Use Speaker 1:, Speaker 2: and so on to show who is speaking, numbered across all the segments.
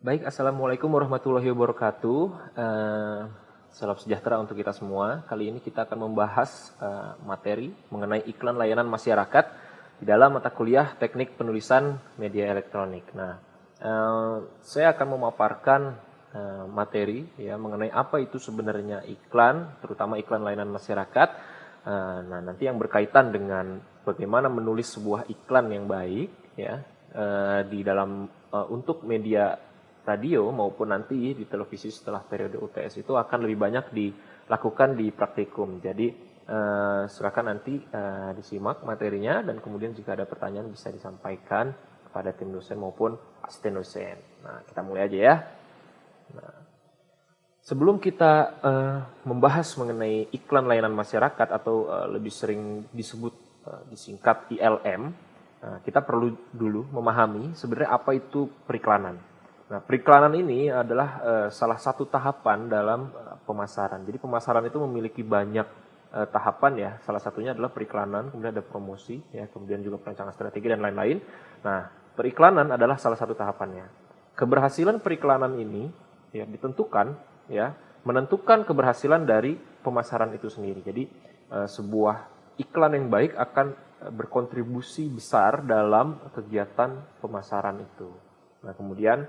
Speaker 1: Baik, Assalamualaikum warahmatullahi wabarakatuh. Salam sejahtera untuk kita semua. Kali ini kita akan membahas materi mengenai iklan layanan masyarakat di dalam mata kuliah Teknik Penulisan Media Elektronik. Nah, saya akan memaparkan materi ya mengenai apa itu sebenarnya iklan, terutama iklan layanan masyarakat. Nah, nanti yang berkaitan dengan bagaimana menulis sebuah iklan yang baik ya di dalam untuk media radio maupun nanti di televisi setelah periode UTS itu akan lebih banyak dilakukan di praktikum. Jadi silakan nanti disimak materinya dan kemudian jika ada pertanyaan bisa disampaikan kepada tim dosen maupun asisten dosen. Nah, kita mulai aja ya. Nah, sebelum kita membahas mengenai iklan layanan masyarakat atau lebih sering disebut disingkat ILM, kita perlu dulu memahami sebenarnya apa itu periklanan. Nah, periklanan ini adalah salah satu tahapan dalam pemasaran. Jadi pemasaran itu memiliki banyak tahapan ya. Salah satunya adalah periklanan, kemudian ada promosi, ya, kemudian juga perencanaan strategi dan lain-lain. Nah, periklanan adalah salah satu tahapannya. Keberhasilan periklanan ini ya ditentukan ya menentukan keberhasilan dari pemasaran itu sendiri. Jadi sebuah iklan yang baik akan berkontribusi besar dalam kegiatan pemasaran itu. Nah, kemudian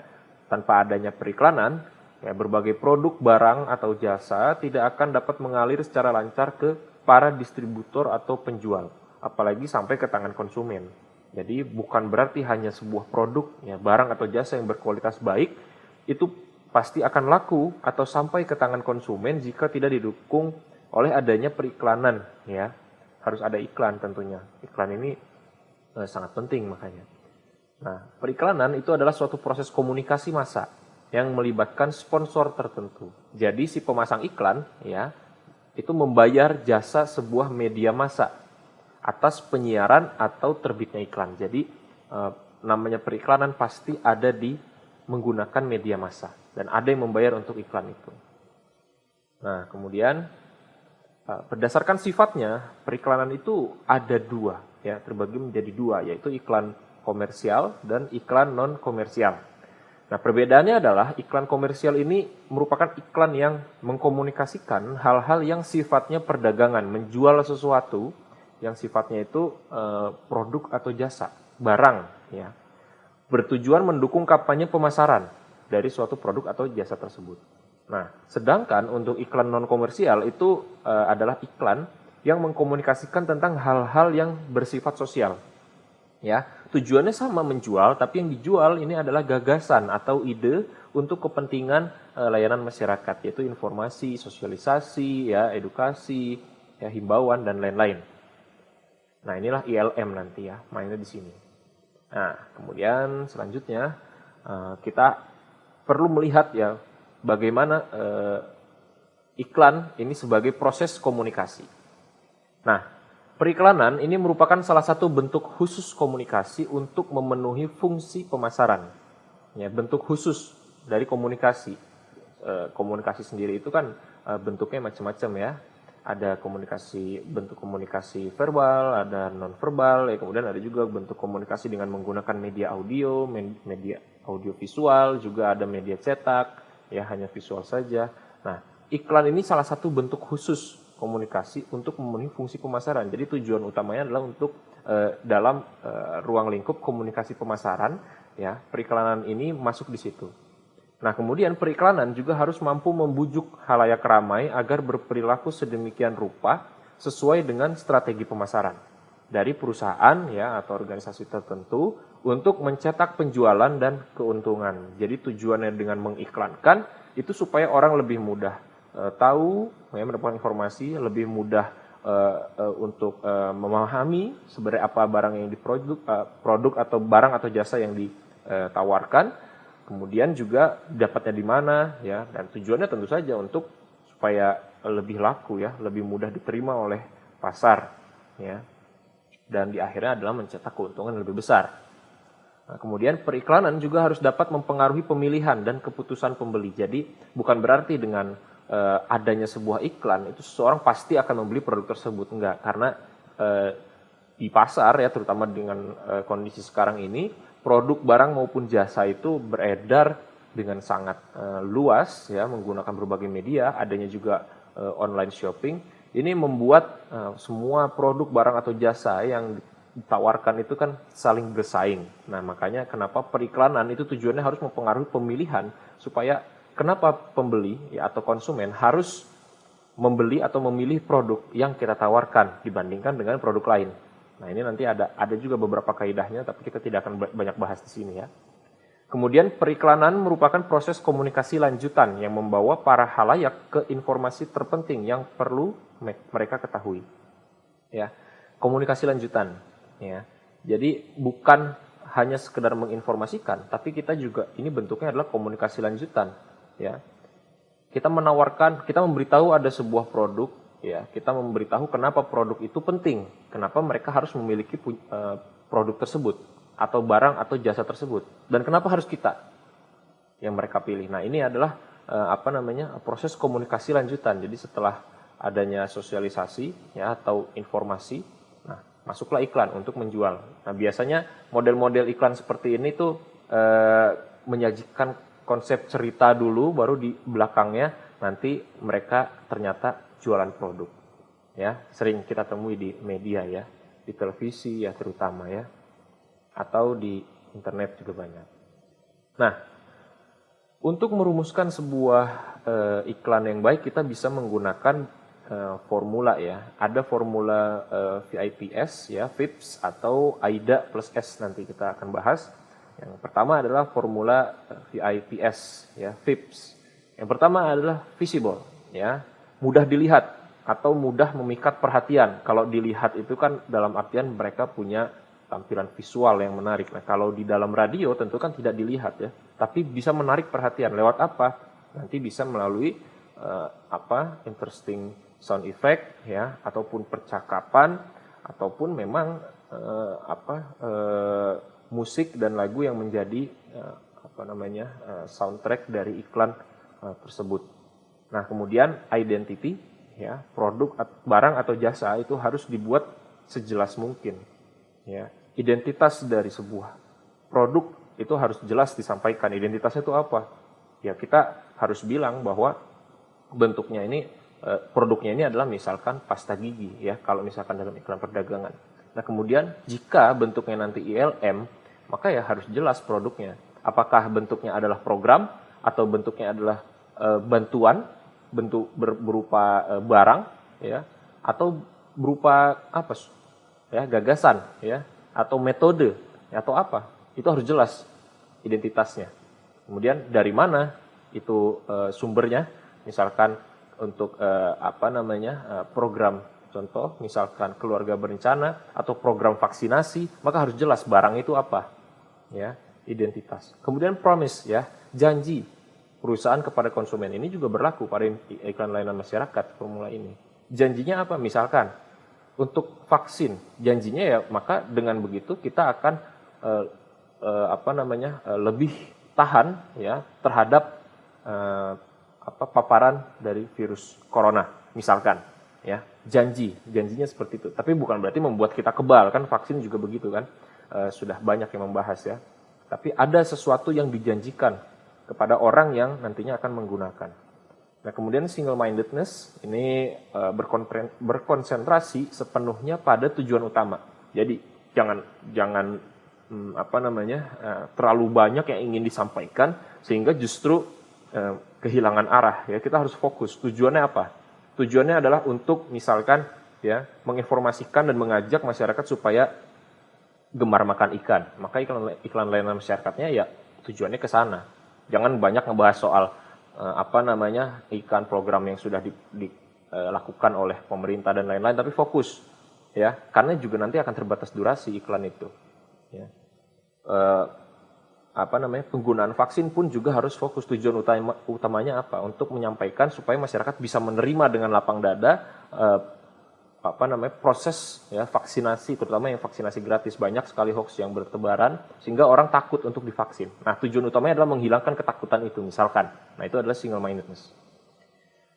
Speaker 1: tanpa adanya periklanan, ya, berbagai produk, barang, atau jasa tidak akan dapat mengalir secara lancar ke para distributor atau penjual, apalagi sampai ke tangan konsumen. Jadi bukan berarti hanya sebuah produk, ya, barang atau jasa yang berkualitas baik, itu pasti akan laku atau sampai ke tangan konsumen jika tidak didukung oleh adanya periklanan. Ya. Harus ada iklan tentunya. Iklan ini sangat penting makanya. Nah, periklanan itu adalah suatu proses komunikasi massa yang melibatkan sponsor tertentu. Jadi si pemasang iklan ya itu membayar jasa sebuah media massa atas penyiaran atau terbitnya iklan. Jadi namanya periklanan pasti ada di menggunakan media massa dan ada yang membayar untuk iklan itu. Nah, kemudian berdasarkan sifatnya periklanan itu ada dua ya, terbagi menjadi dua, yaitu iklan komersial dan iklan non komersial. Nah, perbedaannya adalah iklan komersial ini merupakan iklan yang mengkomunikasikan hal-hal yang sifatnya perdagangan, menjual sesuatu yang sifatnya itu produk atau jasa, barang ya. Bertujuan mendukung kampanye pemasaran dari suatu produk atau jasa tersebut. Nah, sedangkan untuk iklan non komersial itu adalah iklan yang mengkomunikasikan tentang hal-hal yang bersifat sosial. Ya, tujuannya sama menjual, tapi yang dijual ini adalah gagasan atau ide untuk kepentingan layanan masyarakat, yaitu informasi, sosialisasi, ya, edukasi, ya, himbauan dan lain-lain. Nah, inilah ILM nanti ya, mainnya di sini. Nah, kemudian selanjutnya kita perlu melihat ya bagaimana iklan ini sebagai proses komunikasi. Nah, periklanan ini merupakan salah satu bentuk khusus komunikasi untuk memenuhi fungsi pemasaran. Ya, bentuk khusus dari komunikasi. Komunikasi sendiri itu kan bentuknya macam-macam ya. Ada bentuk komunikasi verbal, ada non-verbal, ya, kemudian ada juga bentuk komunikasi dengan menggunakan media audio, media audiovisual, juga ada media cetak, ya hanya visual saja. Nah, iklan ini salah satu bentuk khusus komunikasi untuk memenuhi fungsi pemasaran. Jadi tujuan utamanya adalah untuk dalam ruang lingkup komunikasi pemasaran, ya periklanan ini masuk di situ. Nah, kemudian periklanan juga harus mampu membujuk khalayak ramai agar berperilaku sedemikian rupa sesuai dengan strategi pemasaran dari perusahaan ya atau organisasi tertentu untuk mencetak penjualan dan keuntungan. Jadi tujuannya dengan mengiklankan itu supaya orang lebih mudah tahu, ya, mendapatkan informasi, lebih mudah untuk memahami sebenarnya apa barang yang produk atau barang atau jasa yang ditawarkan, kemudian juga dapatnya di mana, ya, dan tujuannya tentu saja untuk supaya lebih laku, ya, lebih mudah diterima oleh pasar, ya, dan di akhirnya adalah mencetak keuntungan yang lebih besar. Nah, kemudian periklanan juga harus dapat mempengaruhi pemilihan dan keputusan pembeli. Jadi bukan berarti dengan adanya sebuah iklan itu seseorang pasti akan membeli produk tersebut, enggak, karena di pasar ya terutama dengan kondisi sekarang ini produk barang maupun jasa itu beredar dengan sangat luas ya, menggunakan berbagai media, adanya juga online shopping. Ini membuat semua produk, barang atau jasa yang ditawarkan itu kan saling bersaing. Nah, makanya kenapa periklanan itu tujuannya harus mempengaruhi pemilihan, supaya kenapa pembeli ya, atau konsumen harus membeli atau memilih produk yang kita tawarkan dibandingkan dengan produk lain. Nah, ini nanti ada juga beberapa kaidahnya, tapi kita tidak akan banyak bahas di sini ya. Kemudian periklanan merupakan proses komunikasi lanjutan yang membawa para halayak ke informasi terpenting yang perlu mereka ketahui. Ya, komunikasi lanjutan. Ya, jadi bukan hanya sekedar menginformasikan, tapi kita juga ini bentuknya adalah komunikasi lanjutan. Ya, kita menawarkan, kita memberitahu ada sebuah produk. Ya, kita memberitahu kenapa produk itu penting, kenapa mereka harus memiliki produk tersebut atau barang atau jasa tersebut, dan kenapa harus kita yang mereka pilih. Nah, ini adalah proses komunikasi lanjutan. Jadi setelah adanya sosialisasi ya atau informasi, nah masuklah iklan untuk menjual. Nah, biasanya model-model iklan seperti ini tuh menyajikan konsep cerita dulu, baru di belakangnya nanti mereka ternyata jualan produk. Ya, sering kita temui di media ya, di televisi ya terutama ya, atau di internet juga banyak. Nah, untuk merumuskan sebuah iklan yang baik, kita bisa menggunakan formula ya. Ada formula VIPS ya, VIPS atau AIDA plus S, nanti kita akan bahas. Yang pertama adalah formula VIPS ya, VIPS. Yang pertama adalah visible ya, mudah dilihat atau mudah memikat perhatian. Kalau dilihat itu kan dalam artian mereka punya tampilan visual yang menarik. Nah, kalau di dalam radio tentu kan tidak dilihat ya, tapi bisa menarik perhatian. Lewat apa? Nanti bisa melalui interesting sound effect ya, ataupun percakapan, ataupun memang musik dan lagu yang menjadi soundtrack dari iklan tersebut. Nah, kemudian identity ya, produk, barang atau jasa itu harus dibuat sejelas mungkin. Ya, identitas dari sebuah produk itu harus jelas disampaikan. Identitasnya itu apa? Ya, kita harus bilang bahwa bentuknya ini, produknya ini adalah misalkan pasta gigi ya, kalau misalkan dalam iklan perdagangan. Nah, kemudian jika bentuknya nanti ILM, maka ya harus jelas produknya. Apakah bentuknya adalah program atau bentuknya adalah bantuan, bentuk berupa barang ya, atau berupa apa? Ya, gagasan ya, atau metode ya, atau apa, itu harus jelas identitasnya. Kemudian dari mana itu sumbernya, misalkan untuk program, contoh misalkan keluarga berencana atau program vaksinasi, maka harus jelas barang itu apa ya, identitas. Kemudian promise ya, janji perusahaan kepada konsumen, ini juga berlaku pada iklan layanan masyarakat formula ini. Janjinya apa? Misalkan untuk vaksin, janjinya ya, maka dengan begitu kita akan lebih tahan ya terhadap paparan dari virus corona, misalkan ya. Janjinya seperti itu. Tapi bukan berarti membuat kita kebal, kan vaksin juga begitu kan. Sudah banyak yang membahas ya. Tapi ada sesuatu yang dijanjikan kepada orang yang nantinya akan menggunakan. Nah, kemudian single mindedness ini berkonsentrasi sepenuhnya pada tujuan utama. Jadi jangan terlalu banyak yang ingin disampaikan sehingga justru kehilangan arah ya. Kita harus fokus. Tujuannya apa? Tujuannya adalah untuk misalkan ya, menginformasikan dan mengajak masyarakat supaya gemar makan ikan. Maka iklan layanan masyarakatnya ya tujuannya ke sana. Jangan banyak ngebahas soal iklan program yang sudah dilakukan oleh pemerintah dan lain-lain, tapi fokus ya, karena juga nanti akan terbatas durasi iklan itu ya. Penggunaan vaksin pun juga harus fokus. Tujuan utamanya apa? Untuk menyampaikan supaya masyarakat bisa menerima dengan lapang dada proses ya vaksinasi, terutama yang vaksinasi gratis. Banyak sekali hoax yang bertebaran sehingga orang takut untuk divaksin. Nah, tujuan utamanya adalah menghilangkan ketakutan itu misalkan. Nah, itu adalah single mindedness.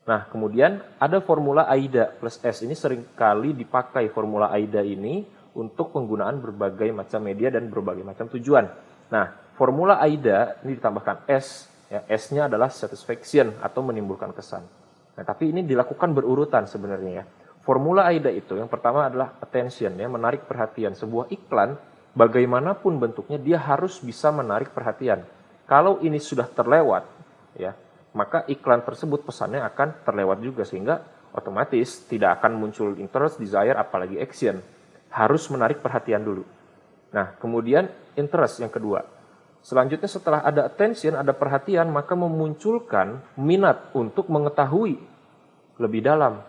Speaker 1: Nah, kemudian ada formula AIDA plus S. Ini seringkali dipakai formula AIDA ini untuk penggunaan berbagai macam media dan berbagai macam tujuan. Nah, formula AIDA ini ditambahkan S Ya, S-nya adalah satisfaction atau menimbulkan kesan. Nah, tapi ini dilakukan berurutan sebenarnya ya. Formula AIDA itu yang pertama adalah attention, ya, menarik perhatian. Sebuah iklan bagaimanapun bentuknya dia harus bisa menarik perhatian. Kalau ini sudah terlewat, ya, maka iklan tersebut pesannya akan terlewat juga sehingga otomatis tidak akan muncul interest, desire, apalagi action. Harus menarik perhatian dulu. Nah, kemudian interest yang kedua. Selanjutnya setelah ada attention, ada perhatian, maka memunculkan minat untuk mengetahui lebih dalam.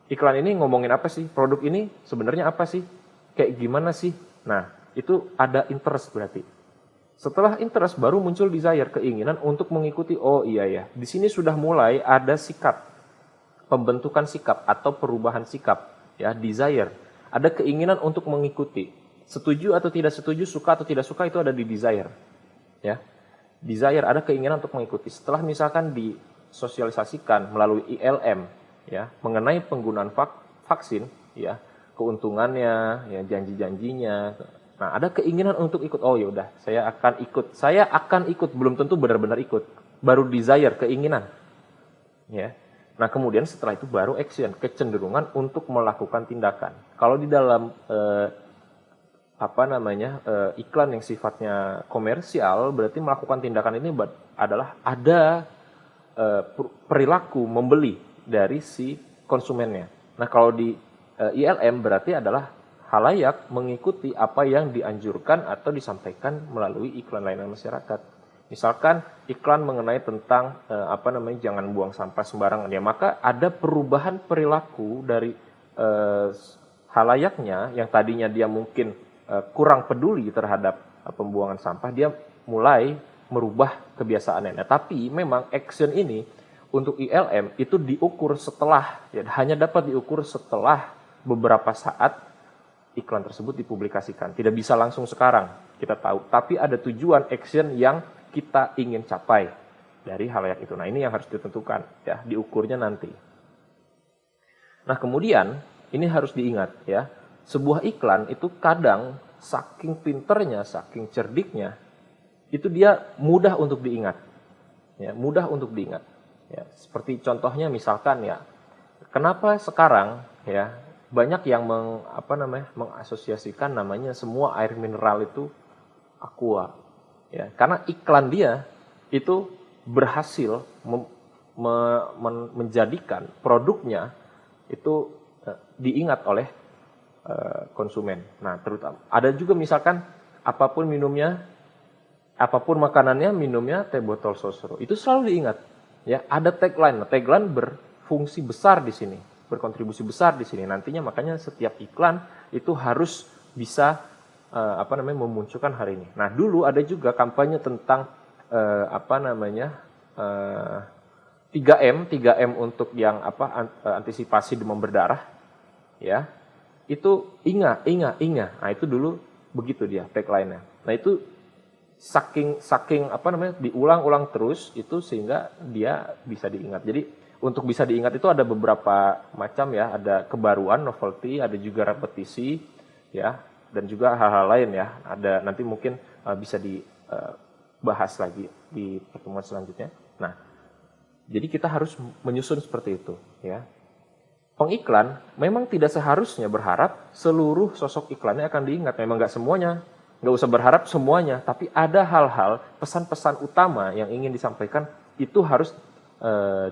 Speaker 1: Iklan ini ngomongin apa sih? Produk ini sebenarnya apa sih? Kayak gimana sih? Nah, itu ada interest berarti. Setelah interest baru muncul desire, keinginan untuk mengikuti. Oh iya ya, di sini sudah mulai ada sikap, pembentukan sikap atau perubahan sikap, ya, desire. Ada keinginan untuk mengikuti. Setuju atau tidak setuju, suka atau tidak suka itu ada di desire. Ya, desire ada keinginan untuk mengikuti. Setelah misalkan disosialisasikan melalui ILM, ya, mengenai penggunaan vaksin, ya, keuntungannya, ya, janji-janjinya. Nah, ada keinginan untuk ikut. Oh ya udah, saya akan ikut. Belum tentu benar-benar ikut. Baru desire, keinginan. Ya. Nah, kemudian setelah itu baru action, kecenderungan untuk melakukan tindakan. Kalau di dalam iklan yang sifatnya komersial, berarti melakukan tindakan ini adalah ada perilaku membeli dari si konsumennya. Nah, kalau di ILM berarti adalah halayak mengikuti apa yang dianjurkan atau disampaikan melalui iklan layanan masyarakat. Misalkan iklan mengenai tentang jangan buang sampah sembarangan, ya, maka ada perubahan perilaku dari halayaknya yang tadinya dia mungkin kurang peduli terhadap pembuangan sampah, dia mulai merubah kebiasaannya. Nah, tapi memang action ini untuk ILM itu diukur setelah, ya, hanya dapat diukur setelah beberapa saat iklan tersebut dipublikasikan. Tidak bisa langsung sekarang, kita tahu. Tapi ada tujuan action yang kita ingin capai dari halayak itu. Nah, ini yang harus ditentukan, ya, diukurnya nanti. Nah, kemudian ini harus diingat, ya. Sebuah iklan itu kadang saking pinternya, saking cerdiknya, itu dia mudah untuk diingat. Ya, mudah untuk diingat. Ya, seperti contohnya misalkan, ya, kenapa sekarang, ya, banyak yang mengasosiasikan namanya semua air mineral itu Aqua. Ya, karena iklan dia itu berhasil menjadikan produknya itu diingat oleh konsumen. Nah, terutama ada juga misalkan apapun minumnya, apapun makanannya, minumnya teh botol Sosro. Itu selalu diingat. Ya, ada tagline. Nah, tagline berfungsi besar di sini, berkontribusi besar di sini. Nantinya makanya setiap iklan itu harus bisa memunculkan hari ini. Nah, dulu ada juga kampanye tentang 3M untuk yang antisipasi demam berdarah, ya. Itu ingat. Nah, itu dulu begitu dia tagline-nya. Nah, itu saking diulang-ulang terus itu sehingga dia bisa diingat. Jadi untuk bisa diingat itu ada beberapa macam, ya, ada kebaruan, novelty, ada juga repetisi, ya, dan juga hal-hal lain, ya. Ada nanti mungkin bisa dibahas lagi di pertemuan selanjutnya. Nah, jadi kita harus menyusun seperti itu, ya. Pengiklan memang tidak seharusnya berharap seluruh sosok iklannya akan diingat. Memang nggak semuanya, nggak usah berharap semuanya. Tapi ada hal-hal, pesan-pesan utama yang ingin disampaikan itu harus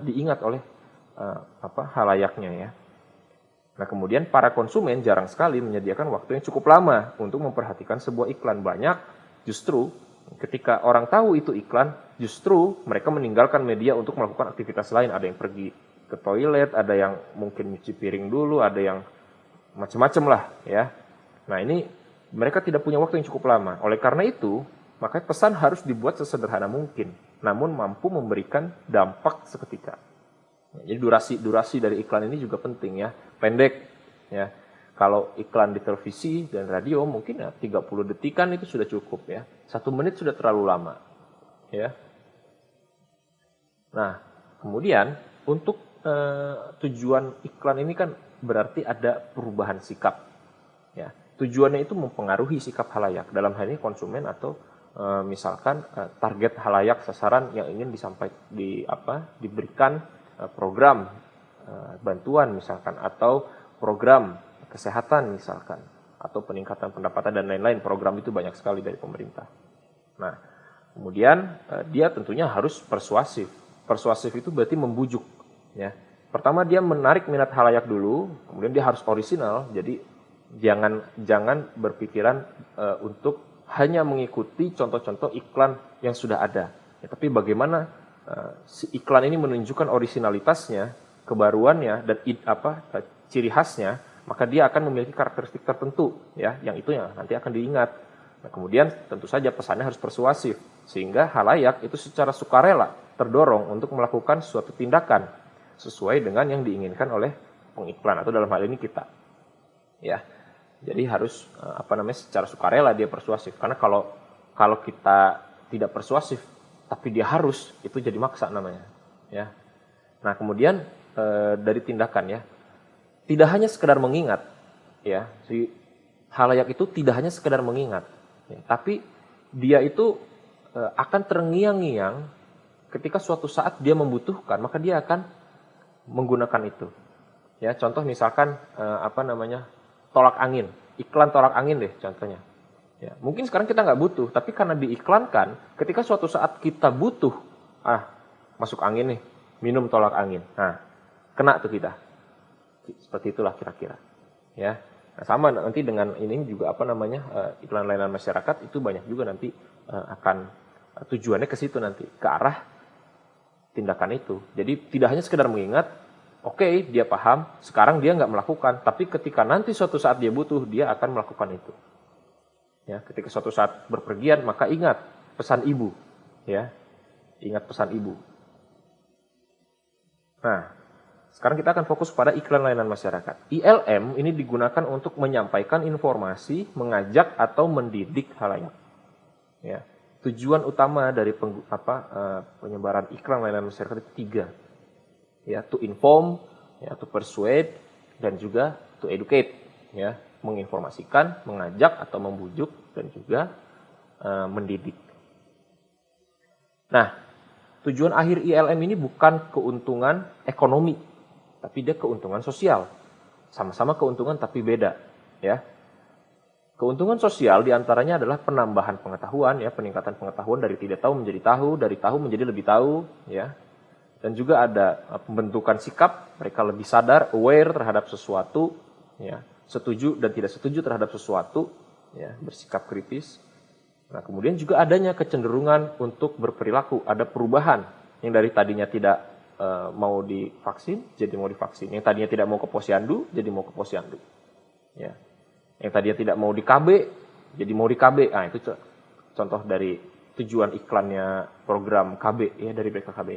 Speaker 1: diingat oleh halayaknya, ya. Nah, kemudian para konsumen jarang sekali menyediakan waktu yang cukup lama untuk memperhatikan sebuah iklan. Banyak justru ketika orang tahu itu iklan, justru mereka meninggalkan media untuk melakukan aktivitas lain. Ada yang pergi ke toilet, ada yang mungkin nyuci piring dulu, ada yang macam-macam lah, ya. Nah, ini mereka tidak punya waktu yang cukup lama. Oleh karena itu, maka pesan harus dibuat sesederhana mungkin, namun mampu memberikan dampak seketika. Jadi durasi dari iklan ini juga penting, ya. Pendek, ya. Kalau iklan di televisi dan radio mungkin, ya, 30 detikan itu sudah cukup, ya. 1 menit sudah terlalu lama, ya. Nah, kemudian untuk tujuan iklan ini kan berarti ada perubahan sikap, ya. Tujuannya itu mempengaruhi sikap halayak, dalam hal ini konsumen atau misalkan target halayak sasaran yang ingin diberikan program bantuan misalkan, atau program kesehatan misalkan, atau peningkatan pendapatan dan lain-lain. Program itu banyak sekali dari pemerintah. Nah, kemudian dia tentunya harus persuasif. Persuasif itu berarti membujuk, ya. Pertama dia menarik minat halayak dulu, kemudian dia harus orisinal. Jadi jangan berpikiran untuk hanya mengikuti contoh-contoh iklan yang sudah ada. Ya, tapi bagaimana si iklan ini menunjukkan orisinalitasnya, kebaruannya, dan ciri khasnya, maka dia akan memiliki karakteristik tertentu, ya, yang itu yang nanti akan diingat. Nah, kemudian tentu saja pesannya harus persuasif, sehingga halayak itu secara sukarela terdorong untuk melakukan suatu tindakan sesuai dengan yang diinginkan oleh pengiklan, atau dalam hal ini kita. Ya, jadi harus secara sukarela dia persuasif. Karena kalau kita tidak persuasif, tapi dia harus, itu jadi maksa namanya. Ya. Nah, kemudian dari tindakan, ya. Tidak hanya sekedar mengingat, ya, si halayak itu tidak hanya sekedar mengingat, ya, tapi dia itu akan terngiang-ngiang ketika suatu saat dia membutuhkan, maka dia akan menggunakan itu. Ya, contoh misalkan tolak angin, iklan tolak angin deh contohnya. Ya, mungkin sekarang kita nggak butuh, tapi karena diiklankan, ketika suatu saat kita butuh, masuk angin nih, minum tolak angin, nah kena tuh kita. Seperti itulah kira-kira, ya. Nah, sama nanti dengan ini juga iklan layanan masyarakat itu banyak juga nanti akan tujuannya ke situ nanti, ke arah tindakan itu. Jadi tidak hanya sekedar mengingat, oke, dia paham, sekarang dia nggak melakukan, tapi ketika nanti suatu saat dia butuh, dia akan melakukan itu. Ya, ketika suatu saat berpergian, maka ingat pesan ibu, ya, ingat pesan ibu. Nah, sekarang kita akan fokus pada iklan layanan masyarakat. ILM ini digunakan untuk menyampaikan informasi, mengajak atau mendidik halayak. Ya. Tujuan utama dari penyebaran iklan layanan masyarakat itu 3. Ya, to inform, ya, to persuade, dan juga to educate. Ya, menginformasikan, mengajak atau membujuk, dan juga mendidik. Nah, tujuan akhir ILM ini bukan keuntungan ekonomi, tapi dia keuntungan sosial. Sama-sama keuntungan tapi beda, ya. Keuntungan sosial diantaranya adalah penambahan pengetahuan, ya, peningkatan pengetahuan dari tidak tahu menjadi tahu, dari tahu menjadi lebih tahu, ya. Dan juga ada pembentukan sikap, mereka lebih sadar, aware terhadap sesuatu, ya, setuju dan tidak setuju terhadap sesuatu, ya, bersikap kritis. Nah, kemudian juga adanya kecenderungan untuk berperilaku, ada perubahan yang dari tadinya tidak mau divaksin, jadi mau divaksin. Yang tadinya tidak mau ke posyandu, jadi mau ke posyandu. Ya. Yang tadinya tidak mau di KB, jadi mau di KB. Nah, itu contoh dari tujuan iklannya program KB, ya, dari BKKB.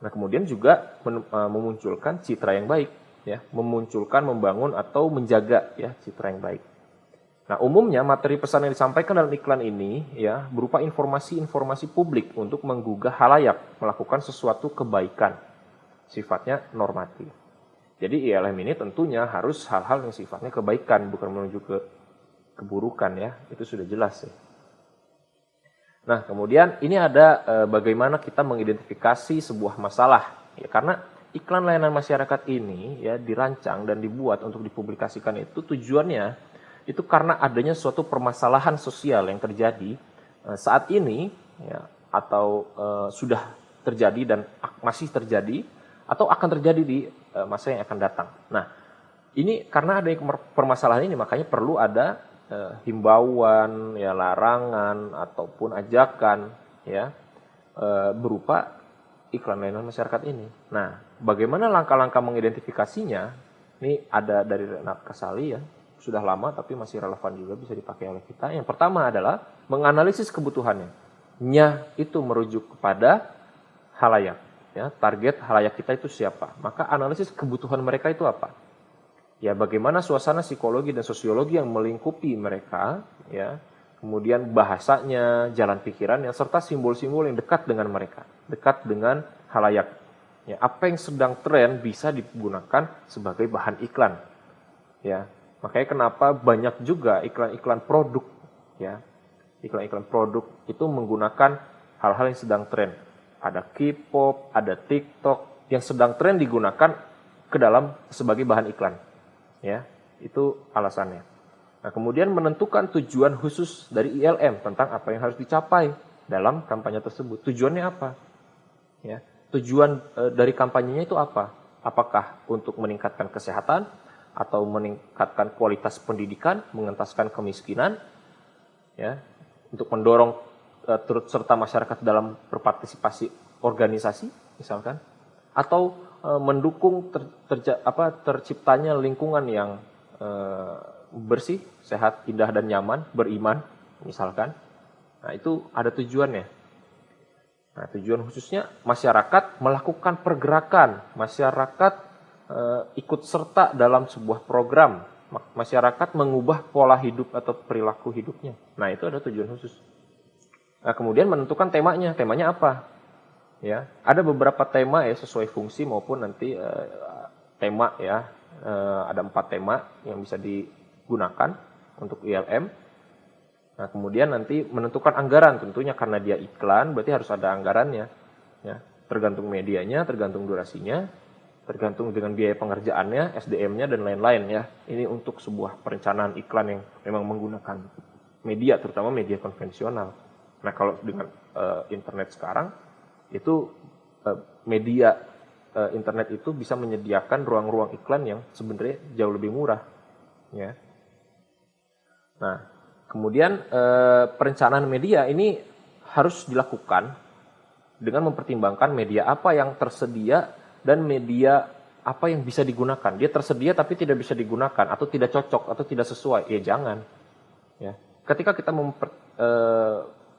Speaker 1: Nah, kemudian juga memunculkan citra yang baik, ya, memunculkan, membangun atau menjaga, ya, citra yang baik. Nah, umumnya materi pesan yang disampaikan dalam iklan ini, ya, berupa informasi-informasi publik untuk menggugah halayak melakukan sesuatu kebaikan, sifatnya normatif. Jadi ILM ini tentunya harus hal-hal yang sifatnya kebaikan, bukan menuju ke keburukan, ya, itu sudah jelas, ya. Nah, kemudian ini ada bagaimana kita mengidentifikasi sebuah masalah, ya, karena iklan layanan masyarakat ini, ya, dirancang dan dibuat untuk dipublikasikan itu tujuannya itu karena adanya suatu permasalahan sosial yang terjadi saat ini, ya, atau sudah terjadi dan masih terjadi atau akan terjadi di masa yang akan datang. Nah, ini karena adanya permasalahan ini makanya perlu ada himbauan, ya, larangan ataupun ajakan, ya, berupa iklan layanan masyarakat ini. Nah, bagaimana langkah-langkah mengidentifikasinya? Ini ada dari Renat Kasali, ya. Sudah lama tapi masih relevan juga, bisa dipakai oleh kita. Yang pertama adalah menganalisis kebutuhannya. Nya itu merujuk kepada halayak, ya, target halayak kita itu siapa. Maka analisis kebutuhan mereka itu apa? Ya, bagaimana suasana psikologi dan sosiologi yang melingkupi mereka, ya. Kemudian bahasanya, jalan pikirannya, serta simbol-simbol yang dekat dengan mereka, dekat dengan halayak. Ya, apa yang sedang tren bisa digunakan sebagai bahan iklan, ya. Makanya kenapa banyak juga iklan-iklan produk, ya, iklan-iklan produk itu menggunakan hal-hal yang sedang tren. Ada K-pop, ada TikTok yang sedang tren digunakan ke dalam sebagai bahan iklan. Ya, itu alasannya. Nah, kemudian menentukan tujuan khusus dari ILM tentang apa yang harus dicapai dalam kampanye tersebut. Tujuannya apa? Ya, tujuan dari kampanyenya itu apa? Apakah untuk meningkatkan kesehatan atau meningkatkan kualitas pendidikan, mengentaskan kemiskinan, ya, untuk mendorong turut serta masyarakat dalam berpartisipasi organisasi, misalkan, atau mendukung terciptanya lingkungan yang bersih, sehat, indah dan nyaman, beriman, misalkan. Nah, itu ada tujuannya. Nah, tujuan khususnya masyarakat melakukan pergerakan, masyarakat ikut serta dalam sebuah program, masyarakat mengubah pola hidup atau perilaku hidupnya. Nah, itu ada tujuan khusus. Nah, kemudian menentukan temanya apa? Ya, ada beberapa tema ya sesuai fungsi maupun nanti tema ya, ada 4 tema yang bisa digunakan untuk ILM. Nah, kemudian nanti menentukan anggaran, tentunya karena dia iklan berarti harus ada anggarannya. Ya, tergantung medianya, tergantung durasinya, tergantung dengan biaya pengerjaannya, SDM-nya dan lain-lain ya. Ini untuk sebuah perencanaan iklan yang memang menggunakan media, terutama media konvensional. Nah, kalau dengan internet sekarang itu media internet itu bisa menyediakan ruang-ruang iklan yang sebenarnya jauh lebih murah, ya. Nah, kemudian perencanaan media ini harus dilakukan dengan mempertimbangkan media apa yang tersedia dan media apa yang bisa digunakan. Dia tersedia tapi tidak bisa digunakan atau tidak cocok atau tidak sesuai, ya jangan. Ya, ketika kita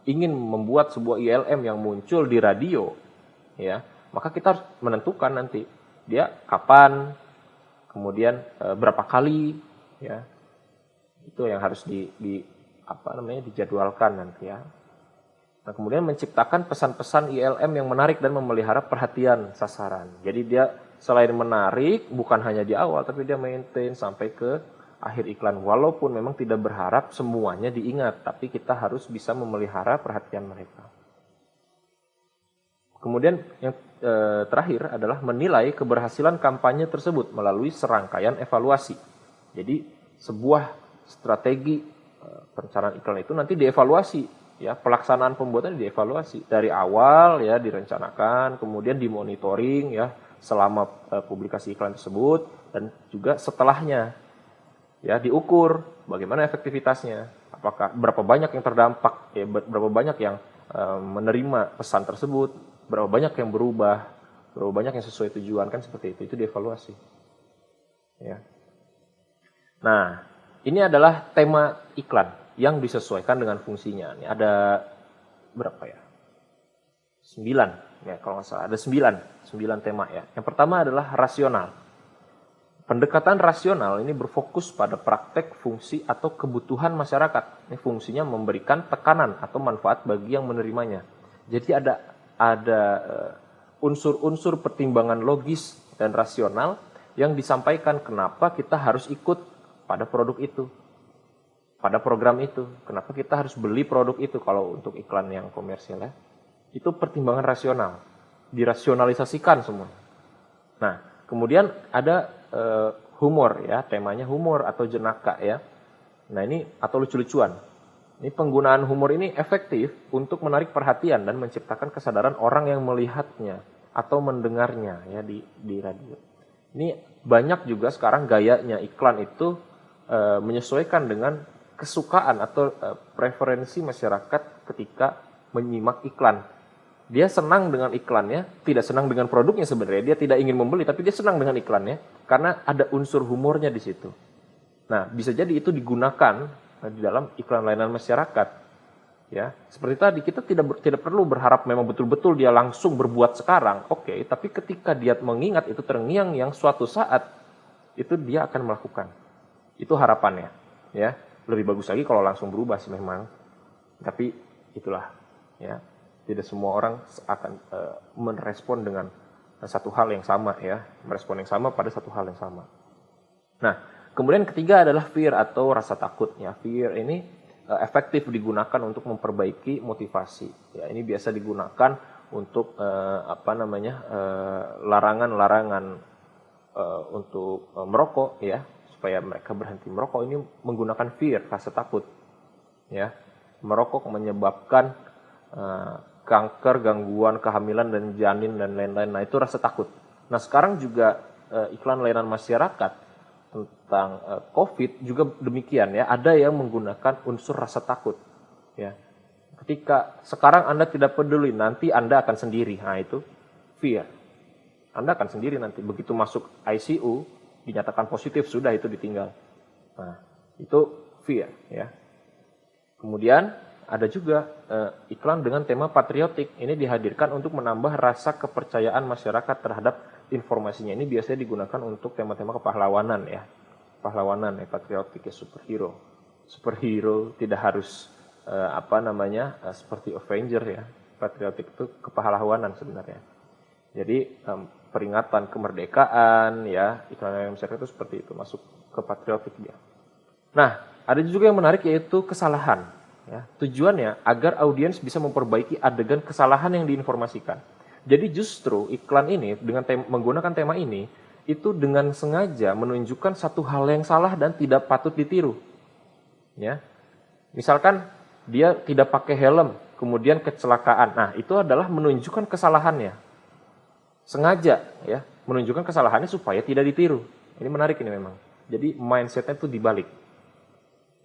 Speaker 1: ingin membuat sebuah ILM yang muncul di radio, ya, maka kita harus menentukan nanti dia kapan, kemudian berapa kali, ya, itu yang harus dijadwalkan nanti ya. Nah, kemudian menciptakan pesan-pesan ILM yang menarik dan memelihara perhatian sasaran. Jadi dia selain menarik, bukan hanya di awal, tapi dia maintain sampai ke akhir iklan. Walaupun memang tidak berharap semuanya diingat, tapi kita harus bisa memelihara perhatian mereka. Kemudian yang terakhir adalah menilai keberhasilan kampanye tersebut melalui serangkaian evaluasi. Jadi sebuah strategi perencanaan iklan itu nanti dievaluasi, ya, pelaksanaan pembuatan dievaluasi dari awal ya direncanakan, kemudian dimonitoring ya selama publikasi iklan tersebut dan juga setelahnya. Ya, diukur bagaimana efektivitasnya, apakah berapa banyak yang terdampak, ya, berapa banyak yang menerima pesan tersebut, berapa banyak yang berubah, berapa banyak yang sesuai tujuan, kan seperti itu dievaluasi. Ya. Nah, ini adalah tema iklan yang disesuaikan dengan fungsinya. Ini ada berapa ya? 9 ya kalau nggak salah, ada 9 tema ya. Yang pertama adalah rasional. Pendekatan rasional ini berfokus pada praktek, fungsi, atau kebutuhan masyarakat. Ini fungsinya memberikan tekanan atau manfaat bagi yang menerimanya. Jadi ada unsur-unsur pertimbangan logis dan rasional yang disampaikan kenapa kita harus ikut pada produk itu, pada program itu. Kenapa kita harus beli produk itu kalau untuk iklan yang komersial ya. Itu pertimbangan rasional. Dirasionalisasikan semua. Nah, kemudian ada humor ya, temanya humor atau jenaka ya. Nah, ini atau lucu-lucuan. Ini penggunaan humor ini efektif untuk menarik perhatian dan menciptakan kesadaran orang yang melihatnya atau mendengarnya ya di radio. Ini banyak juga sekarang gayanya iklan itu menyesuaikan dengan kesukaan atau preferensi masyarakat ketika menyimak iklan. Dia senang dengan iklannya, tidak senang dengan produknya sebenarnya. Dia tidak ingin membeli, tapi dia senang dengan iklannya karena ada unsur humornya di situ. Nah, bisa jadi itu digunakan di dalam iklan layanan masyarakat. Ya, seperti tadi kita tidak perlu berharap memang betul-betul dia langsung berbuat sekarang. Oke, tapi ketika dia mengingat itu terngiang yang suatu saat itu dia akan melakukan. Itu harapannya, ya. Lebih bagus lagi kalau langsung berubah sih memang. Tapi itulah, ya. Tidak semua orang akan merespon dengan satu hal yang sama ya, merespon yang sama pada satu hal yang sama. Nah, kemudian ketiga adalah fear atau rasa takut ya. Fear ini efektif digunakan untuk memperbaiki motivasi. Ya, ini biasa digunakan untuk larangan-larangan untuk merokok, ya, supaya mereka berhenti merokok. Ini menggunakan fear, rasa takut. Ya, merokok menyebabkan kanker, gangguan kehamilan dan janin dan lain-lain. Nah, itu rasa takut. Nah, sekarang juga iklan layanan masyarakat tentang COVID juga demikian, ya. Ada yang menggunakan unsur rasa takut, ya. Ketika sekarang Anda tidak peduli, nanti Anda akan sendiri. Nah, itu fear. Anda akan sendiri nanti. Begitu masuk ICU, dinyatakan positif, sudah itu ditinggal. Nah, itu fear, ya. Kemudian ada juga iklan dengan tema patriotik. Ini dihadirkan untuk menambah rasa kepercayaan masyarakat terhadap informasinya. Ini biasanya digunakan untuk tema-tema kepahlawanan, ya. Pahlawanan, ya, patriotik, ya, superhero. Superhero tidak harus seperti Avenger, ya. Patriotik itu kepahlawanan sebenarnya. Jadi peringatan kemerdekaan, ya, iklan masyarakat itu seperti itu, masuk ke patriotik dia. Nah, ada juga yang menarik yaitu kesalahan. Ya, tujuannya agar audiens bisa memperbaiki adegan kesalahan yang diinformasikan. Jadi justru iklan ini dengan menggunakan tema ini itu dengan sengaja menunjukkan satu hal yang salah dan tidak patut ditiru. Ya, misalkan dia tidak pakai helm, kemudian kecelakaan. Nah, itu adalah menunjukkan kesalahannya. Sengaja, ya, menunjukkan kesalahannya supaya tidak ditiru. Ini menarik ini memang. Jadi mindsetnya itu dibalik.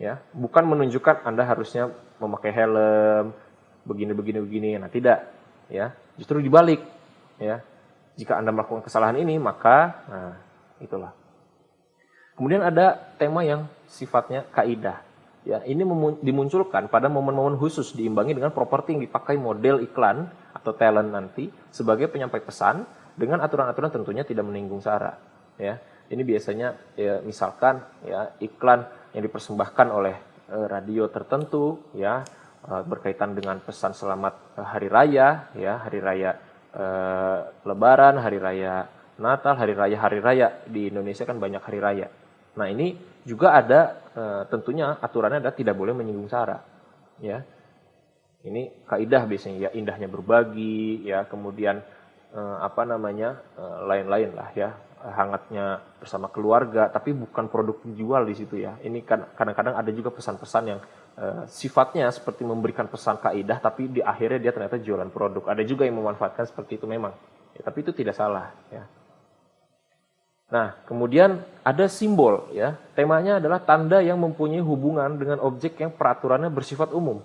Speaker 1: Ya, bukan menunjukkan Anda harusnya memakai helm begini. Nah, tidak, ya. Justru dibalik, ya. Jika Anda melakukan kesalahan ini, maka itulah. Kemudian ada tema yang sifatnya kaidah. Ya, ini dimunculkan pada momen-momen khusus diimbangi dengan properti yang dipakai model iklan atau talent nanti sebagai penyampai pesan dengan aturan-aturan tentunya tidak menyinggung sara, ya. Ini biasanya, ya, misalkan, ya, iklan yang dipersembahkan oleh radio tertentu, ya, berkaitan dengan pesan selamat hari raya, ya, hari raya Lebaran, hari raya Natal, hari raya di Indonesia kan banyak hari raya. Nah, ini juga ada tentunya aturannya adalah tidak boleh menyinggung sara, ya. Ini kaidah biasanya, ya, indahnya berbagi, ya, kemudian lain-lain lah, ya, hangatnya bersama keluarga, tapi bukan produk dijual di situ, ya. Ini kan kadang-kadang ada juga pesan-pesan yang sifatnya seperti memberikan pesan kaidah, tapi di akhirnya dia ternyata jualan produk. Ada juga yang memanfaatkan seperti itu memang, ya, tapi itu tidak salah, ya. Nah, kemudian ada simbol, ya. Temanya adalah tanda yang mempunyai hubungan dengan objek yang peraturannya bersifat umum,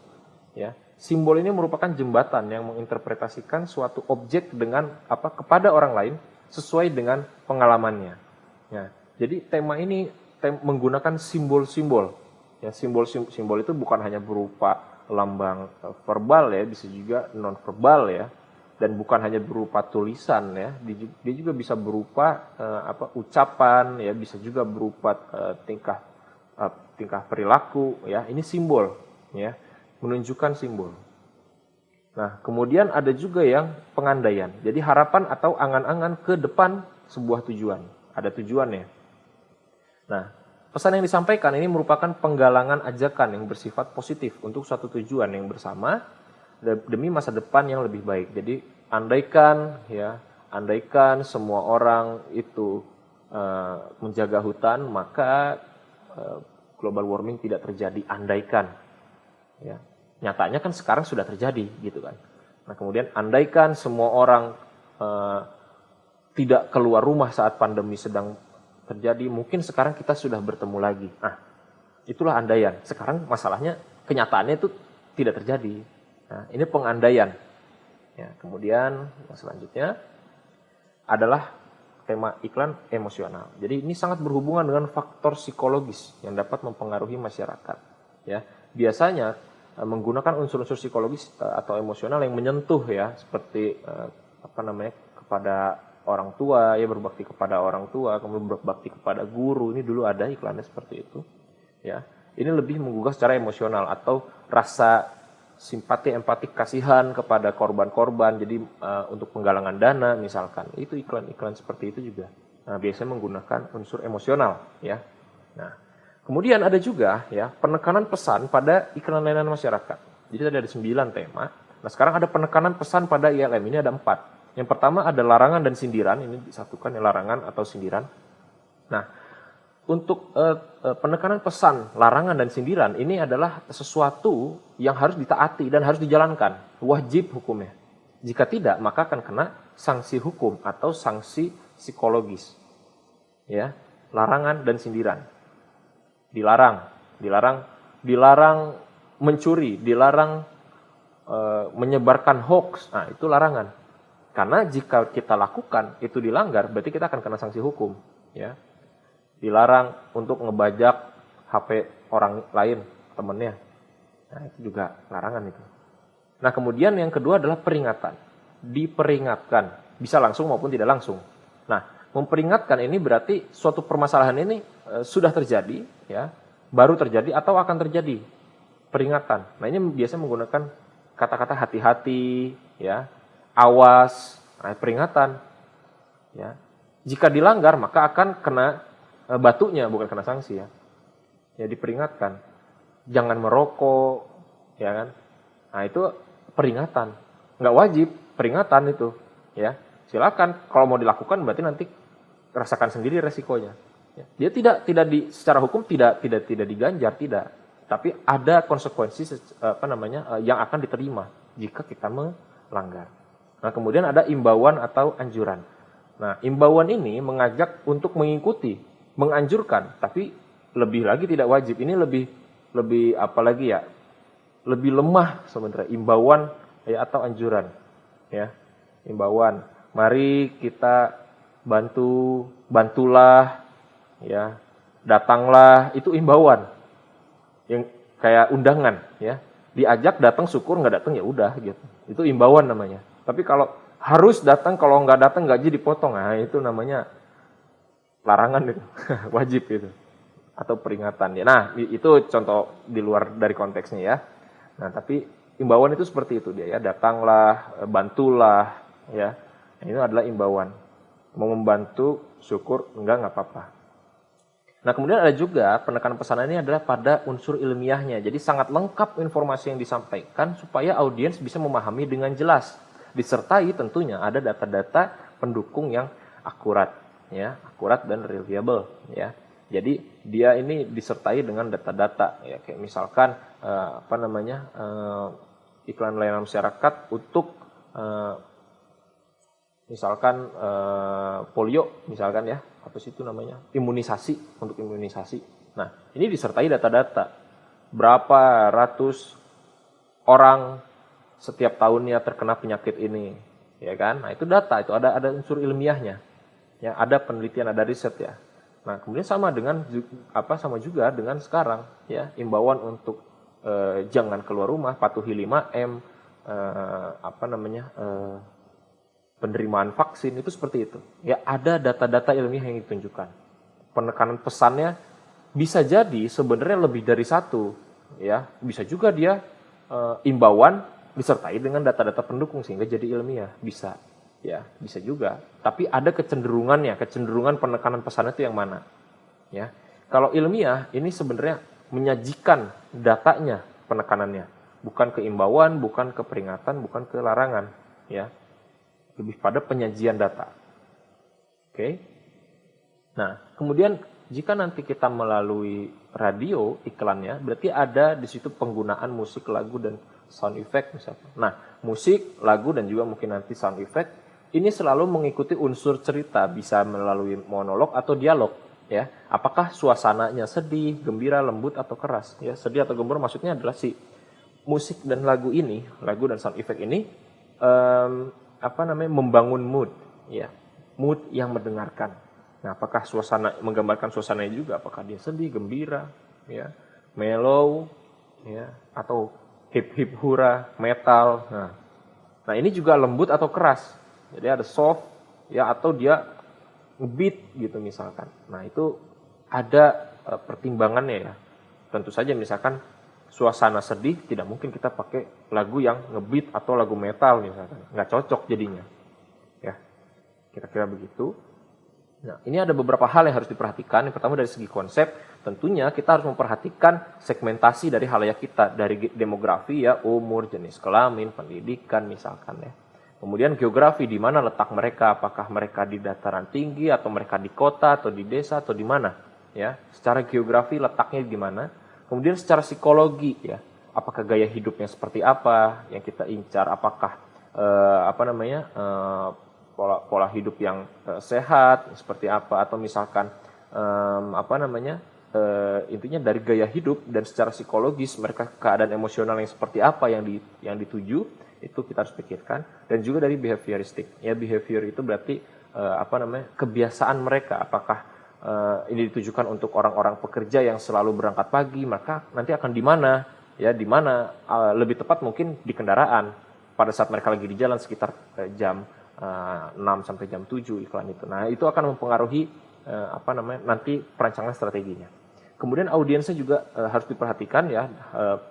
Speaker 1: ya. Simbol ini merupakan jembatan yang menginterpretasikan suatu objek dengan kepada orang lain sesuai dengan pengalamannya. Ya, jadi tema ini menggunakan simbol-simbol. Ya, simbol itu bukan hanya berupa lambang verbal, ya, bisa juga non verbal, ya, dan bukan hanya berupa tulisan, ya. Dia juga bisa berupa ucapan, ya, bisa juga berupa tingkah perilaku, ya. Ini simbol, ya, menunjukkan simbol. Nah, kemudian ada juga yang pengandaian. Jadi harapan atau angan-angan ke depan sebuah tujuan. Ada tujuannya. Nah, pesan yang disampaikan ini merupakan penggalangan ajakan yang bersifat positif untuk suatu tujuan yang bersama demi masa depan yang lebih baik. Jadi andaikan semua orang itu menjaga hutan, maka global warming tidak terjadi. Andaikan, ya. Nyatanya kan sekarang sudah terjadi, gitu kan. Nah, kemudian andaikan semua orang tidak keluar rumah saat pandemi sedang terjadi, mungkin sekarang kita sudah bertemu lagi. Nah, itulah andaian. Sekarang masalahnya kenyataannya itu tidak terjadi. Nah, ini pengandaian. Ya, kemudian selanjutnya adalah tema iklan emosional. Jadi ini sangat berhubungan dengan faktor psikologis yang dapat mempengaruhi masyarakat. Ya, biasanya menggunakan unsur-unsur psikologis atau emosional yang menyentuh, ya, seperti kepada orang tua, ya, berbakti kepada orang tua, kemudian berbakti kepada guru. Ini dulu ada iklannya seperti itu, ya. Ini lebih menggugah secara emosional atau rasa simpati, empati, kasihan kepada korban-korban. Jadi untuk penggalangan dana misalkan, itu iklan-iklan seperti itu juga. Nah, biasanya menggunakan unsur emosional, ya. Nah, Kemudian ada juga ya penekanan pesan pada iklan layanan masyarakat. Jadi tadi ada 9 tema. Nah sekarang ada penekanan pesan pada ILM, ini ada 4. Yang pertama ada larangan dan sindiran, ini disatukan ya, larangan atau sindiran. Nah untuk penekanan pesan, larangan dan sindiran ini adalah sesuatu yang harus ditaati dan harus dijalankan, wajib hukumnya. Jika tidak maka akan kena sanksi hukum atau sanksi psikologis. Ya, larangan dan sindiran. Dilarang mencuri, dilarang menyebarkan hoax. Nah, itu larangan. Karena jika kita lakukan itu dilanggar, berarti kita akan kena sanksi hukum, ya. Dilarang untuk ngebajak HP orang lain, temennya. Nah, itu juga larangan itu. Nah, kemudian yang kedua adalah peringatan. Diperingatkan, bisa langsung maupun tidak langsung. Nah, memperingatkan ini berarti suatu permasalahan ini sudah terjadi, ya, baru terjadi atau akan terjadi. Peringatan. Nah, ini biasanya menggunakan kata-kata hati-hati, ya, awas, nah, peringatan. Ya. Jika dilanggar maka akan kena batunya, bukan kena sanksi, ya. Ya, diperingatkan. Jangan merokok, ya kan? Nah, itu peringatan. Nggak wajib, peringatan itu, ya. Silakan kalau mau dilakukan berarti nanti rasakan sendiri resikonya. Ya. Dia tidak secara hukum tidak diganjar, tidak. Tapi ada konsekuensi yang akan diterima jika kita melanggar. Nah, kemudian ada imbauan atau anjuran. Nah, imbauan ini mengajak untuk mengikuti, menganjurkan, tapi lebih lagi tidak wajib. Ini lebih apa lagi ya? Lebih lemah sebenarnya imbauan ya atau anjuran. Ya. Imbauan. Mari kita bantulah, ya. Datanglah, itu imbauan. Yang kayak undangan, ya. Diajak datang syukur, nggak datang ya udah gitu. Itu imbauan namanya. Tapi kalau harus datang, kalau nggak datang gaji dipotong, nah itu namanya larangan itu, wajib itu, atau peringatan ya. Nah itu contoh di luar dari konteksnya ya. Nah tapi imbauan itu seperti itu dia ya, datanglah, bantulah, ya. Nah, ini adalah imbauan. Mau membantu, syukur, nggak apa-apa. Nah kemudian ada juga penekanan pesanan ini adalah pada unsur ilmiahnya. Jadi sangat lengkap informasi yang disampaikan supaya audiens bisa memahami dengan jelas. Disertai tentunya ada data-data pendukung yang akurat, ya, akurat dan reliable, ya. Jadi dia ini disertai dengan data-data, ya, kayak misalkan iklan layanan masyarakat untuk misalkan polio, misalkan ya, apa sih itu namanya, imunisasi, untuk imunisasi. Nah ini disertai data-data, berapa ratus orang setiap tahunnya terkena penyakit ini, ya kan? Nah itu data, itu ada unsur ilmiahnya, ya, ada penelitian, ada riset ya. Nah kemudian sama juga dengan sekarang, ya, imbauan untuk jangan keluar rumah, patuhi 5M, penerimaan vaksin itu seperti itu. Ya ada data-data ilmiah yang ditunjukkan. Penekanan pesannya bisa jadi sebenarnya lebih dari satu, ya, bisa juga dia imbauan disertai dengan data-data pendukung sehingga jadi ilmiah, bisa, ya, bisa juga. Tapi ada kecenderungan penekanan pesan itu yang mana, ya. Kalau ilmiah ini sebenarnya menyajikan datanya, penekanannya, bukan ke imbauan, bukan ke peringatan, bukan ke larangan, ya, lebih pada penyajian data. Oke. Nah, kemudian jika nanti kita melalui radio iklannya, berarti ada di situ penggunaan musik, lagu dan sound effect misalnya. Nah, musik, lagu dan juga mungkin nanti sound effect ini selalu mengikuti unsur cerita, bisa melalui monolog atau dialog, ya. Apakah suasananya sedih, gembira, lembut atau keras, ya. Sedih atau gembira maksudnya adalah si musik dan lagu dan sound effect ini membangun mood, ya. Mood yang mendengarkan. Nah, apakah menggambarkan suasananya juga, apakah dia sedih, gembira, ya, mellow, ya, atau hip hura, metal. Nah ini juga lembut atau keras. Jadi ada soft, ya, atau dia ngebeat gitu misalkan. Nah itu ada pertimbangannya ya. Tentu saja misalkan suasana sedih tidak mungkin kita pakai lagu yang ngebeat atau lagu metal misalkan, nggak cocok jadinya. Ya, kira-kira begitu. Nah, ini ada beberapa hal yang harus diperhatikan. Yang pertama dari segi konsep, tentunya kita harus memperhatikan segmentasi dari halayak kita, dari demografi ya, umur, jenis kelamin, pendidikan misalkan ya. Kemudian geografi, di mana letak mereka, apakah mereka di dataran tinggi atau mereka di kota atau di desa atau di mana ya. Secara geografi letaknya gimana. Kemudian secara psikologi ya, apakah gaya hidupnya seperti apa yang kita incar, apakah pola hidup yang sehat seperti apa, atau misalkan intinya dari gaya hidup dan secara psikologis mereka keadaan emosional yang seperti apa yang dituju, itu kita harus pikirkan. Dan juga dari behavioristik ya, behavior itu berarti kebiasaan mereka, apakah ini ditujukan untuk orang-orang pekerja yang selalu berangkat pagi, maka nanti akan di mana ya, di mana lebih tepat mungkin di kendaraan pada saat mereka lagi di jalan sekitar jam 6 sampai jam 7 iklan itu. Nah, itu akan mempengaruhi nanti perancangan strateginya. Kemudian audiensnya juga harus diperhatikan ya.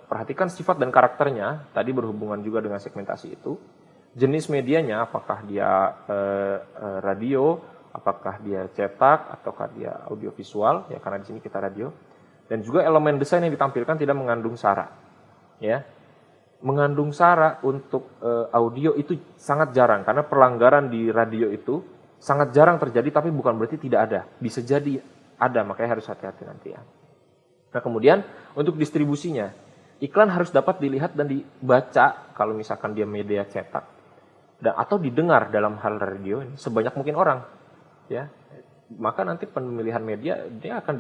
Speaker 1: Perhatikan sifat dan karakternya, tadi berhubungan juga dengan segmentasi itu. Jenis medianya, apakah dia radio, apakah dia cetak, ataukah dia audiovisual ya, karena di sini kita radio. Dan juga elemen desain yang ditampilkan tidak mengandung sara. Ya. Mengandung sara untuk audio itu sangat jarang, karena pelanggaran di radio itu sangat jarang terjadi, tapi bukan berarti tidak ada. Bisa jadi ada, makanya harus hati-hati nanti ya. Nah, kemudian untuk distribusinya, iklan harus dapat dilihat dan dibaca kalau misalkan dia media cetak, atau didengar dalam hal radio ini sebanyak mungkin orang ya. Maka nanti pemilihan media dia akan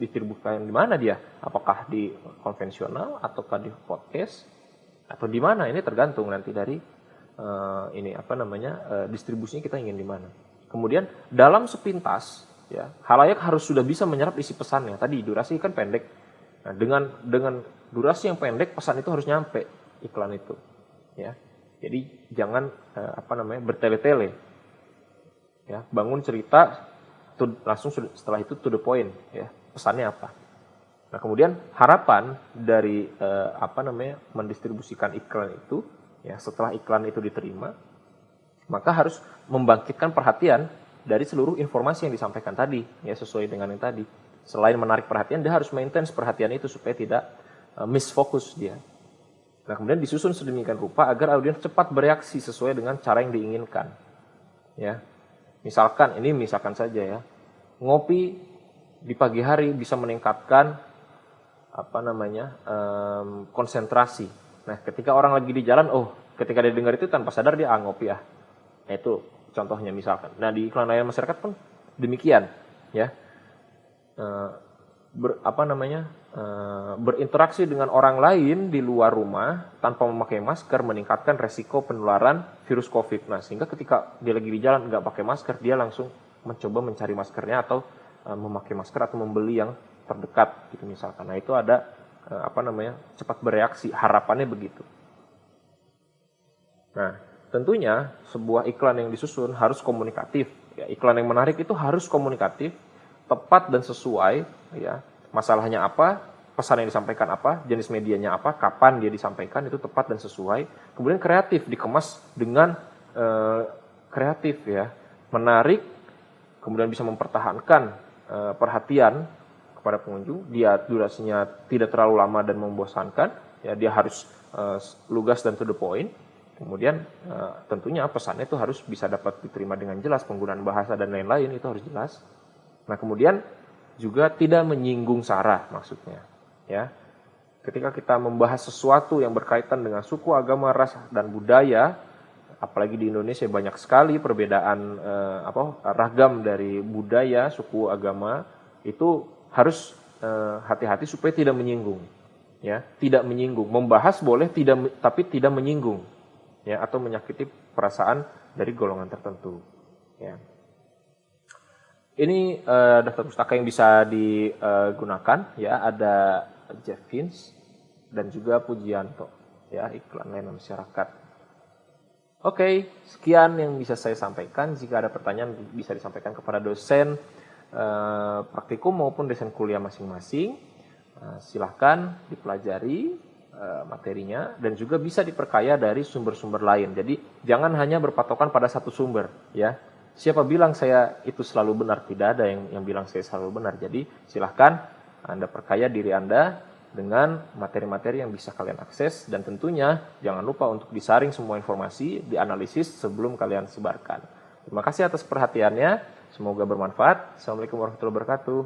Speaker 1: distribusikan di mana dia, apakah di konvensional ataukah di podcast atau di mana, ini tergantung nanti dari distribusinya kita ingin di mana. Kemudian dalam sepintas ya, halayak harus sudah bisa menyerap isi pesannya. Tadi durasi kan pendek. Nah, dengan durasi yang pendek, pesan itu harus nyampe iklan itu ya. Jadi jangan bertele-tele. Ya, bangun cerita langsung setelah itu to the point ya. Pesannya apa? Nah, kemudian harapan dari mendistribusikan iklan itu ya, setelah iklan itu diterima, maka harus membangkitkan perhatian dari seluruh informasi yang disampaikan tadi ya, sesuai dengan yang tadi. Selain menarik perhatian, dia harus maintain perhatian itu supaya tidak misfokus dia. Nah, kemudian disusun sedemikian rupa agar audiens cepat bereaksi sesuai dengan cara yang diinginkan. Ya. Misalkan saja ya, ngopi di pagi hari bisa meningkatkan konsentrasi. Nah, ketika orang lagi di jalan, ketika dia dengar itu tanpa sadar dia ngopi ya. Nah, itu contohnya misalkan. Nah, di iklan layanan masyarakat pun demikian, ya. Berinteraksi dengan orang lain di luar rumah tanpa memakai masker meningkatkan resiko penularan virus COVID. Nah, sehingga ketika dia lagi di jalan nggak pakai masker, dia langsung mencoba mencari maskernya atau memakai masker atau membeli yang terdekat gitu misalkan. Nah, itu ada cepat bereaksi, harapannya begitu. Nah, tentunya sebuah iklan yang disusun harus komunikatif ya. Iklan yang menarik itu harus komunikatif, tepat dan sesuai ya. Masalahnya apa, pesan yang disampaikan apa, jenis medianya apa, kapan dia disampaikan, itu tepat dan sesuai. Kemudian kreatif, dikemas dengan kreatif ya, menarik, kemudian bisa mempertahankan perhatian kepada pengunjung. Dia durasinya tidak terlalu lama dan membosankan ya, dia harus lugas dan to the point. Kemudian tentunya pesannya itu harus bisa dapat diterima dengan jelas, penggunaan bahasa dan lain-lain itu harus jelas. Nah, kemudian juga tidak menyinggung sara maksudnya ya. Ketika kita membahas sesuatu yang berkaitan dengan suku, agama, ras dan budaya, apalagi di Indonesia banyak sekali perbedaan ragam dari budaya, suku, agama, itu harus hati-hati supaya tidak menyinggung ya, tidak menyinggung. Membahas boleh tapi tidak menyinggung ya, atau menyakiti perasaan dari golongan tertentu ya. Ini daftar pustaka yang bisa digunakan ya, ada Jeff Vince dan juga Pujianto ya, iklan layanan masyarakat. Oke, sekian yang bisa saya sampaikan. Jika ada pertanyaan bisa disampaikan kepada dosen praktikum maupun dosen kuliah masing-masing. Silahkan dipelajari materinya dan juga bisa diperkaya dari sumber-sumber lain. Jadi jangan hanya berpatokan pada satu sumber ya. Siapa bilang saya itu selalu benar? Tidak ada yang bilang saya selalu benar. Jadi silahkan Anda perkaya diri Anda dengan materi-materi yang bisa kalian akses, dan tentunya jangan lupa untuk disaring semua informasi, dianalisis sebelum kalian sebarkan. Terima kasih atas perhatiannya, semoga bermanfaat. Assalamualaikum warahmatullahi wabarakatuh.